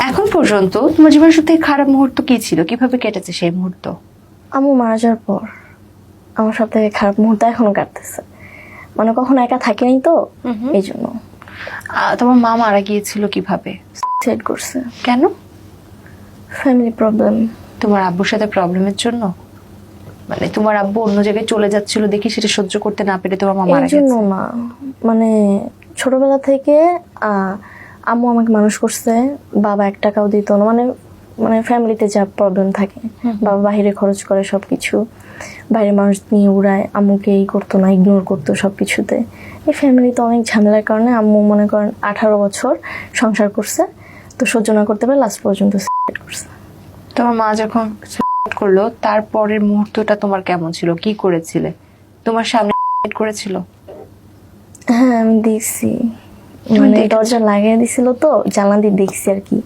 এখন পর্যন্ত তোমার জীবনের সবথেকে খারাপ মুহূর্ত কি ছিল, কিভাবে কেটেছে সেই মুহূর্ত? আম্মু মারা যাওয়ার পর আমার সব থেকে খারাপ মুহূর্ত এখনো কাটতেছে। মানে কখনো একা থাকিনি তো, এই জন্য। তোমার মা মারা গিয়েছিল কিভাবে? সেট করছে। কেন? Family problem. তোমার আব্বুর সাথে প্রবলেমের জন্য? মানে তোমার আব্বু অন্য জায়গায় চলে যাচ্ছিল দেখি সেটা সহ্য করতে না পেরে তোমার মা মারা এই জন্য গেছে? না, মানে ছোটবেলা থেকে আম্মু আমাকে মানুষ করছে, বাবা 1 টাকাও দিত না। মানে মানে ফ্যামিলিতে যা প্রবলেম থাকে, বাবা বাইরে খরচ করে সবকিছু, বাইরে মানুষ নিয়ে উড়ায়, আম্মুকে এই করতো না, ইগনোর করতো সবকিছুতে। এই ফ্যামিলিতে অনেক ঝামেলার কারণে আম্মু মনে করেন 18 বছর সংসার করছে, তো সহ্য না করতে পারে লাস্ট পর্যন্ত সুইসাইড করছে। তোমার মা যখন suicide করলো তারপরের মুহূর্তটা তোমার কেমন ছিল, কি করেছিলে? তোমার সামনে suicide করেছিল? হ্যাঁ আমি দেখছি, তুমি মানে দেখেছো? দরজা লাগিয়ে দিছিল তো, জানলা দিয়ে দেখছি আর কি।